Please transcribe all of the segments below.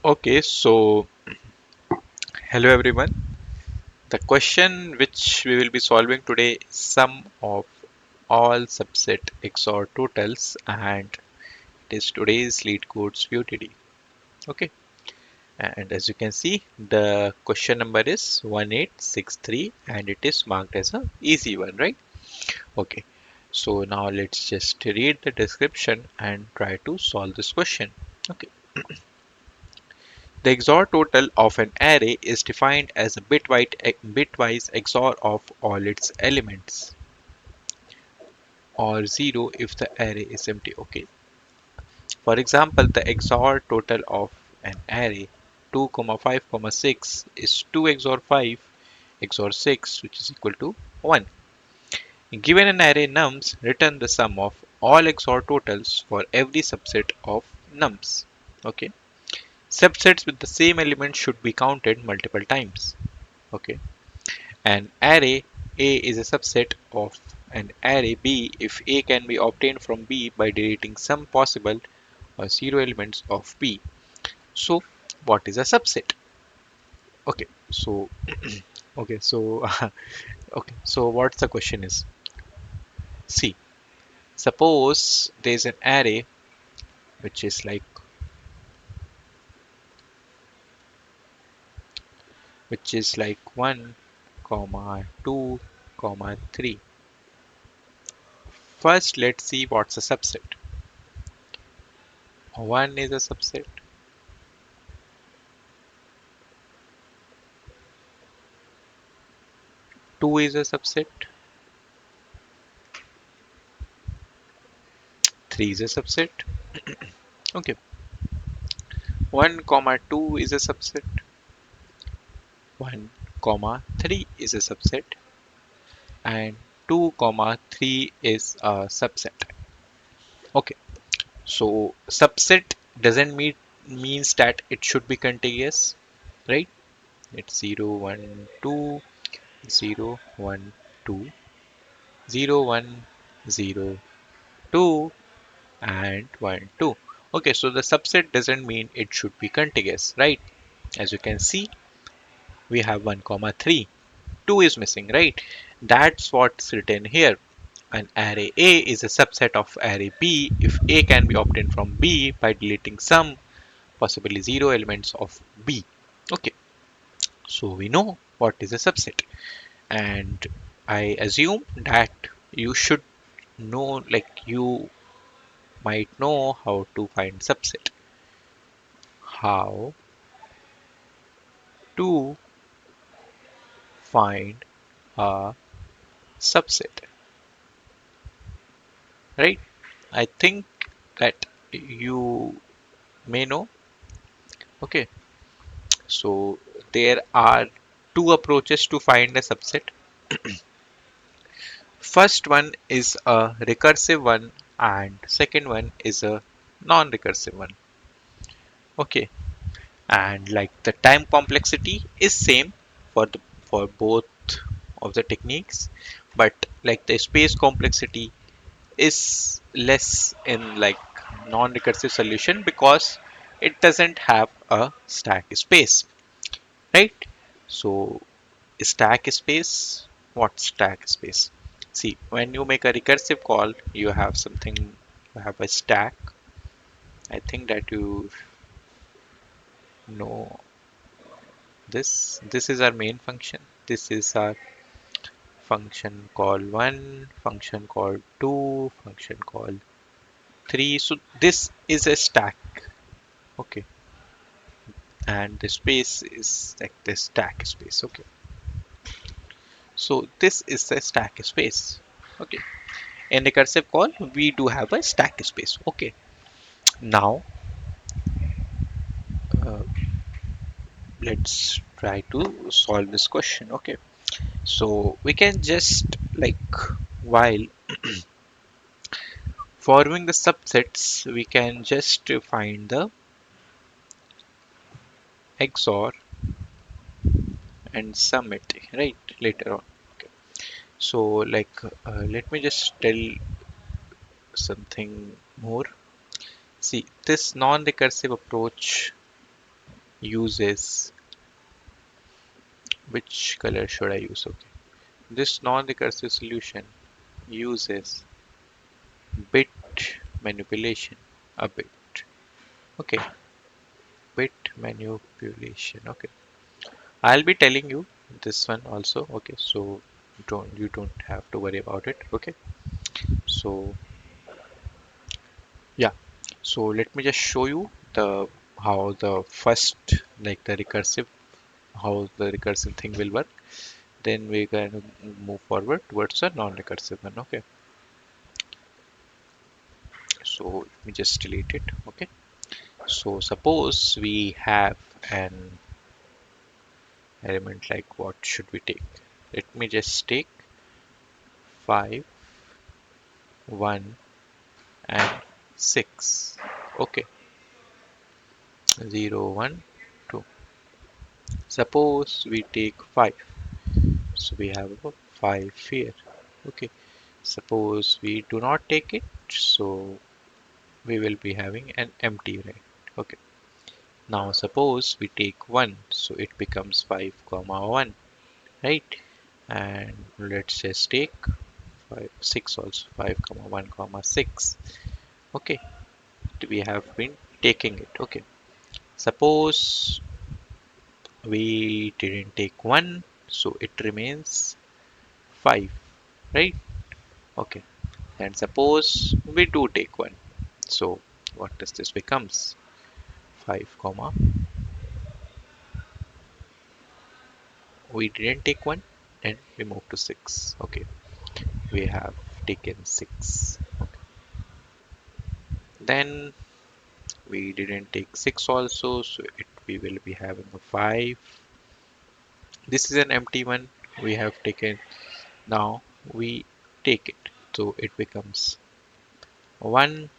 Okay, so hello everyone. The question which we will be solving today is sum of all subset XOR totals, and it is today's LeetCode POTD. Okay, and as you can see, the question number is 1863 and it is marked as a easy one, right? Okay, so now let's just read the description and try to solve this question. Okay. The XOR total of an array is defined as a bitwise XOR of all its elements, or 0 if the array is empty. Okay. For example, the XOR total of an array 2, 5, 6 is 2 XOR 5 XOR 6, which is equal to 1. Given an array nums, return the sum of all XOR totals for every subset of nums. Okay. Subsets with the same element should be counted multiple times. Okay. An array A is a subset of an array B if A can be obtained from B by deleting some possible or zero elements of B. So, what is a subset? Okay, so okay, so okay, so what's the question is? See, suppose there's an array which is like one comma 2 comma 3. First, let's see what's a subset. 1 is a subset. 2 is a subset. 3 is a subset. Okay, 1 comma 2 is a subset. 1 comma 3 is a subset, and 2 comma 3 is a subset. Okay, so subset doesn't means that it should be contiguous, right? It's 0 1 2 0 1 2 0 1 0 2 and 1 2. Okay, so the subset doesn't mean it should be contiguous, right? As you can see, we have 1 comma 3. 2 is missing, right? That's what's written here. An array A is a subset of array B if A can be obtained from B by deleting some, possibly zero elements of B. Okay, so we know what is a subset, and I assume that you should know, like you might know how to find subset. How to find a subset, right? I think that you may know. Okay, so there are two approaches to find a subset. First one is a recursive one and second one is a non-recursive one. Okay, and like the time complexity is same for both of the techniques, but like the space complexity is less in like non-recursive solution because it doesn't have a stack space, right? So stack space, what stack space? See, when you make a recursive call, you have something, you have a stack. I think that you know this is our main function. This is our function call 1, function call 2, function call 3. So this is a stack. Okay, and the space is like the stack space. Okay, so this is the stack space. Okay, in recursive call we do have a stack space. Okay, now uh, let's try to solve this question. Okay, so we can just like, while forming the subsets, we can just find the XOR and sum it, right, later on. Okay, so like let me just tell something more. See, this non-recursive approach uses, which color should I use? Okay. This non-recursive solution uses bit manipulation a bit. Okay, bit manipulation. Okay, I'll be telling you this one also. Okay, so you don't have to worry about it. Okay, so yeah, so let me just show you the how the first like the recursive how the recursive thing will work. Then we're going to move forward towards the non-recursive one. Okay, so let me just delete it. Okay, so suppose we have an element like what should we take? Let me just take 5, 1 and 6. Okay, 0, 1, 2. Suppose we take 5. So we have a 5 here. Okay, suppose we do not take it. So we will be having an empty, right? Okay. Now suppose we take 1. So it becomes 5 comma 1, right? And let's just take 5, 6 also. 5 comma 1 comma 6. Okay, we have been taking it. Okay, suppose we didn't take 1, so it remains 5, right? Okay, and suppose we do take 1, so what does this becomes? 5 comma, we didn't take 1 and we move to 6. Okay, we have taken 6. Okay. Then we didn't take 6 also, so we will be having a 5. This is an empty one we have taken. Now we take it, so it becomes 1,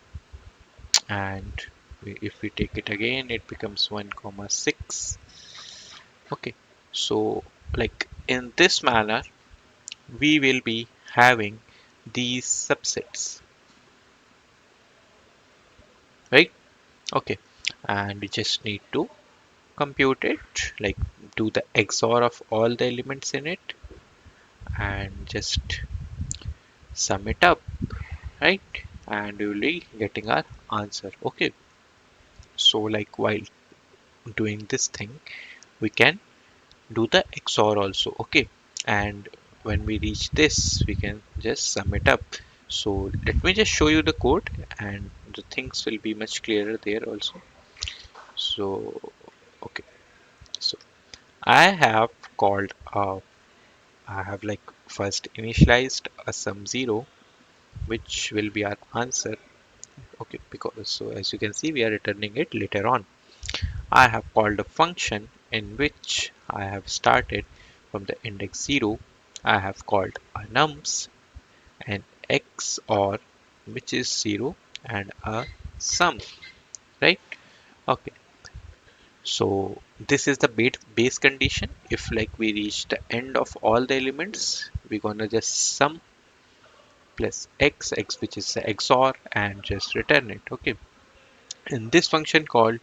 and if we take it again it becomes 1 comma 6. Okay, so like in this manner we will be having these subsets, right? Okay, and we just need to compute it, like do the XOR of all the elements in it and just sum it up, right? And we will be getting our answer. Okay, so like while doing this thing we can do the XOR also. Okay, and when we reach this we can just sum it up. So let me just show you the code and the things will be much clearer there also. So okay, so I have called I have like first initialized a sum 0, which will be our answer. Okay, because so as you can see we are returning it later on. I have called a function in which I have started from the index 0. I have called a nums, an XOR, which is 0, and a sum, right? Okay, so this is the base condition. If like we reach the end of all the elements, we're gonna just sum plus x which is the XOR, and just return it. Okay, in this function called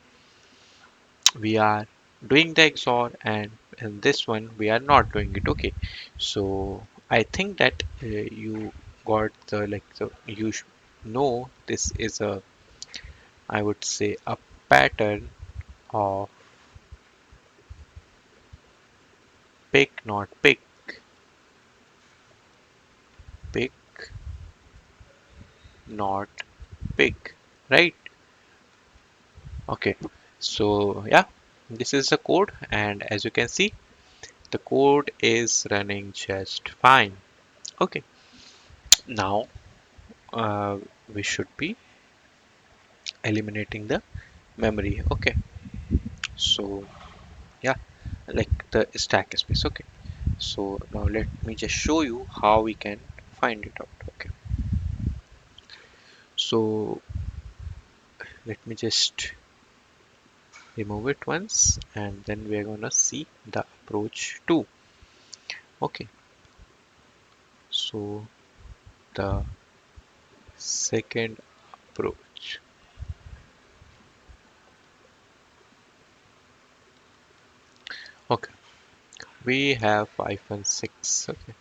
we are doing the XOR, and in this one we are not doing it. Okay, so I think that you got the like the know this is a, I would say, a pattern of pick not pick, pick not pick, right? Okay, so yeah, this is the code, and as you can see the code is running just fine. Okay, now we should be eliminating the memory. Okay, so yeah, like the stack space. Okay, so now let me just show you how we can find it out. Okay, so let me just remove it once and then we're gonna see the approach 2. Okay, so the second approach. Okay, we have 5 and 6. Okay,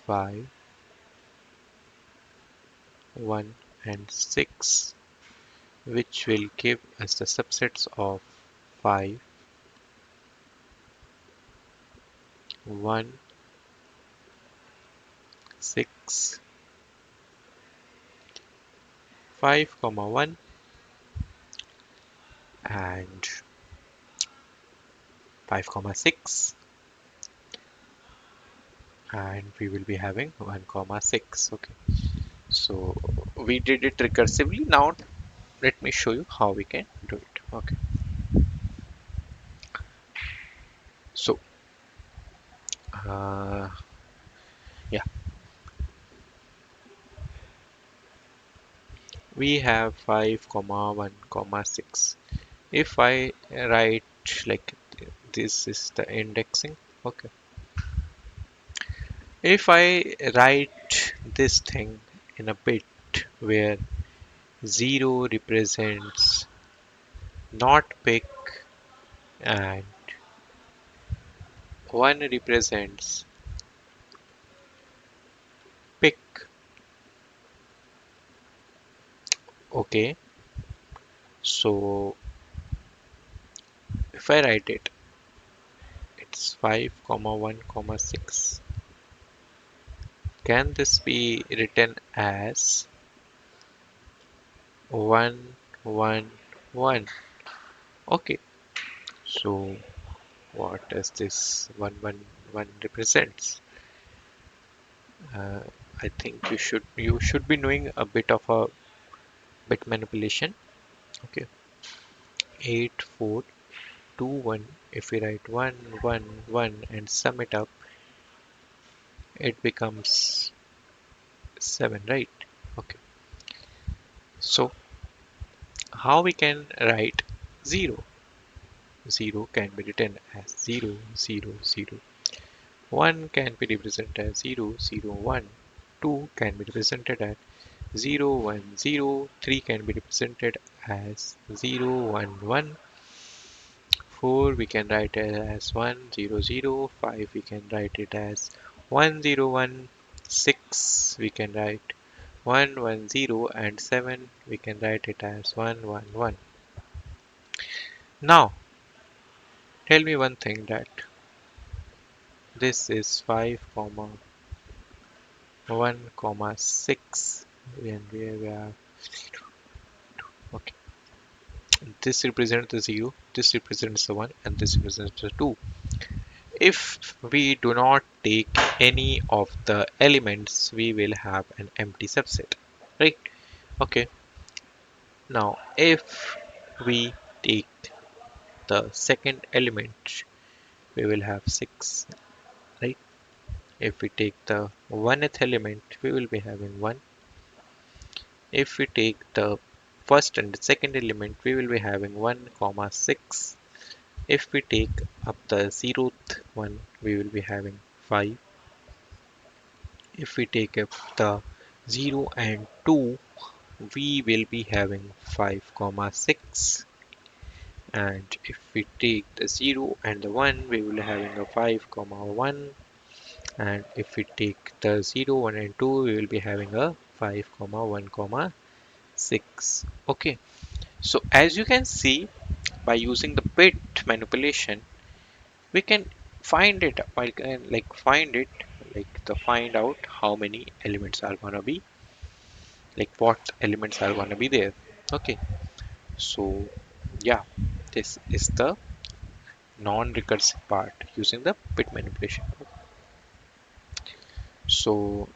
5, 1 and 6, which will give us the subsets of 5, 1, 6, 5 comma 1 and 5 comma 6, and we will be having 1 comma 6. Okay, so we did it recursively. Now let me show you how we can do it. Okay, so uh, yeah, we have 5 comma 1 comma 6. If I write like this is the indexing. Okay, if I write this thing in a bit where 0 represents not pick and 1 represents pick. Okay, so if I write it, it's 5 comma 1 comma 6. Can this be written as 1 1 1? Okay, so what does this 1 1 1 represents? uh, I think you should be knowing a bit of a bit manipulation. Okay, 8 4 2 1. If we write 1 1 1 and sum it up, it becomes 7, right? Okay, so how we can write 0? 0 can be written as 0 0 0. 1 can be represented as 0 0 1. 2 can be represented as 0 1 0. 3 can be represented as 0 1 1. 4 we can write it as 1 0 0. 5 we can write it as 1 0 1. 6 we can write 1 1 0, and 7 we can write it as 1 1 1. Now tell me one thing, that this is 5 comma 1 comma 6, and we have, okay, this represents the 0, this represents the 1, and this represents the 2. If we do not take any of the elements, we will have an empty subset, right? Okay, now if we take the second element, we will have 6, right? If we take the 1th element, we will be having 1. If we take the first and the second element, we will be having 1 comma 6. If we take up the 0th one, we will be having 5. If we take up the 0 and 2, we will be having 5 comma 6. And if we take the 0 and the 1, we will be having a 5 comma 1. And if we take the 0 1 and 2, we will be having a 5 comma 1 comma 6. Okay, so as you can see, by using the bit manipulation, we can find it like to find out how many elements are gonna be, like what elements are gonna be there. Okay, so yeah, this is the non-recursive part using the bit manipulation. So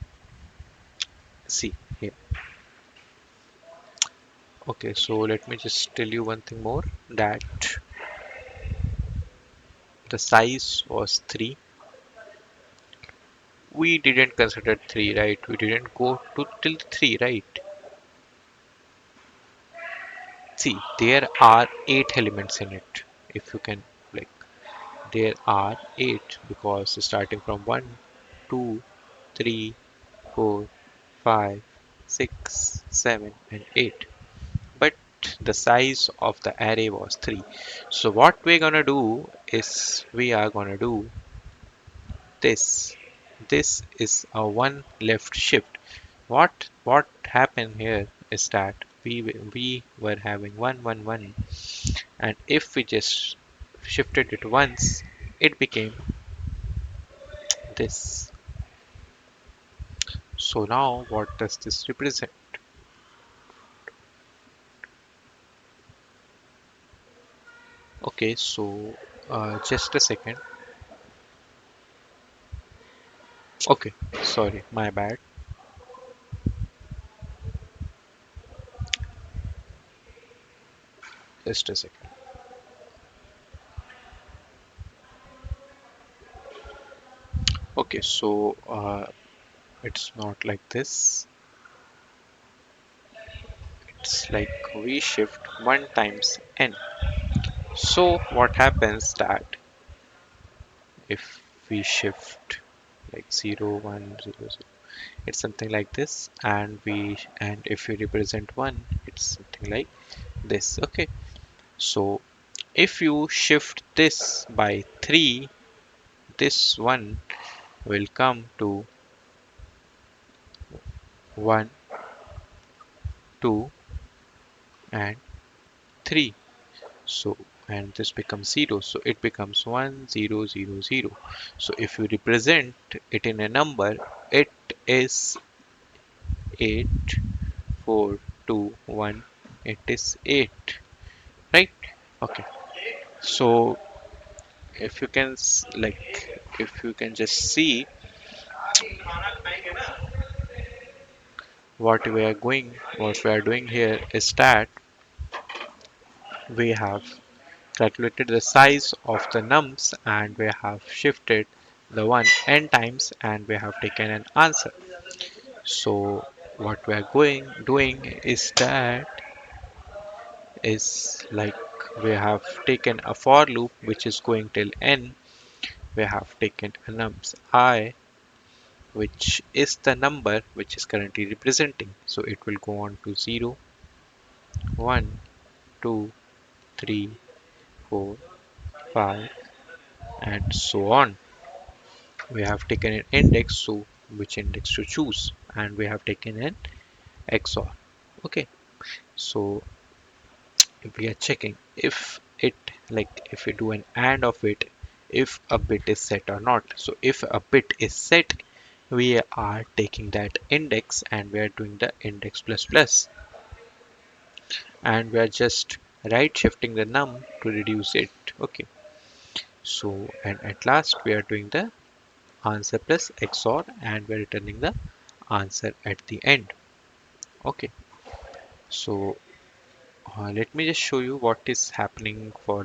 see here. Okay, so let me just tell you one thing more, that the size was 3. We didn't consider 3, right? We didn't go to till 3, right? See, there are 8 elements in it. If you can, like, there are 8, because starting from 1, 2, 3, 4, 5, 6, 7, and 8. But the size of the array was 3. So what we're gonna do is we are gonna do this. This is a one left shift. What happened here is that we were having 1 1 1, and if we just shifted it once, it became this. So now what does this represent? Okay, so just a second. Okay, sorry, my bad. Just a second. Okay, so it's not like this. It's like we shift 1 times n. So what happens that if we shift like 0 1 0 0, it's something like this, and if we represent 1, it's something like this. Okay, so if you shift this by 3, this one will come to 1 2 and 3. So and this becomes 0, so it becomes 1 0 0 0. So if you represent it in a number, it is 8 4 2 1. It is 8, right? Okay, so if you can if you can just see what we are doing here is that we have calculated the size of the nums, and we have shifted the one n times, and we have taken an answer. So what we are doing is that is like we have taken a for loop which is going till n. We have taken a nums I, which is the number which is currently representing. So it will go on to 0 1 2 3 4 5 and so on. We have taken an index, so which index to choose, and we have taken an XOR. Okay, so if we are checking if it, like if we do an AND of it, if a bit is set or not. So if a bit is set, we are taking that index and we are doing the index plus plus, and we are just right shifting the num to reduce it. Okay, so and at last we are doing the answer plus XOR, and we're returning the answer at the end. Okay, so let me just show you what is happening for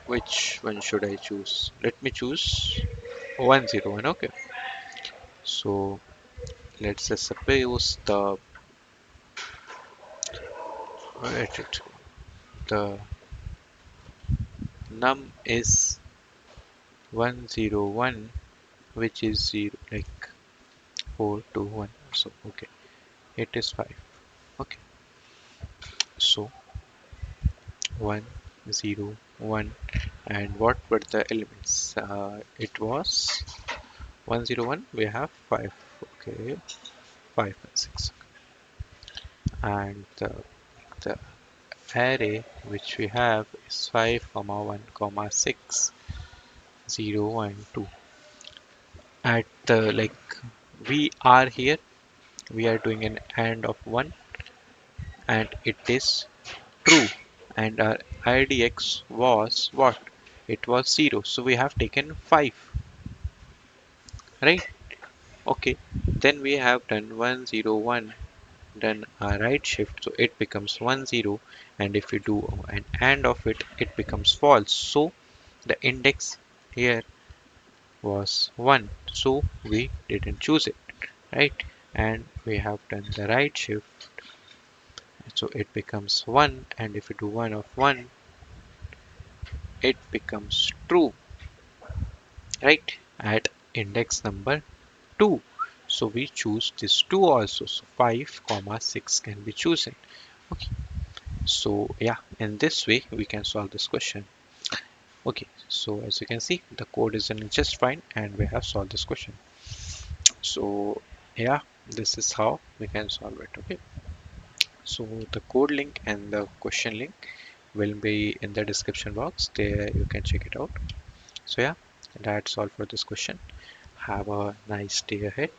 which one should I choose. Let me choose 101. Okay, so let's just suppose the num is 101, which is 0 like 4 2 1. So okay, it is 5. Okay, so 1 0 1, and what were the elements? It was 101, we have 5. Okay, 5 and 6, and the array which we have is 5 comma 1 comma 6 0 and 2. At the we are here, we are doing an AND of 1, and it is true, and our IDX was what? It was 0, so we have taken 5, right? Okay, then we have done 101, done a right shift, so it becomes 10, and if we do an AND of it, it becomes false. So the index here was 1, so we didn't choose it, right? And we have done the right shift, so it becomes 1, and if we do 1 of 1, it becomes true, right? At index number 2. So we choose this 2 also. So 5 comma 6 can be chosen. Okay. So yeah, in this way we can solve this question. Okay. So as you can see, the code is running just fine and we have solved this question. So yeah, this is how we can solve it. Okay. So the code link and the question link will be in the description box. There you can check it out. So yeah, that's all for this question. Have a nice day ahead.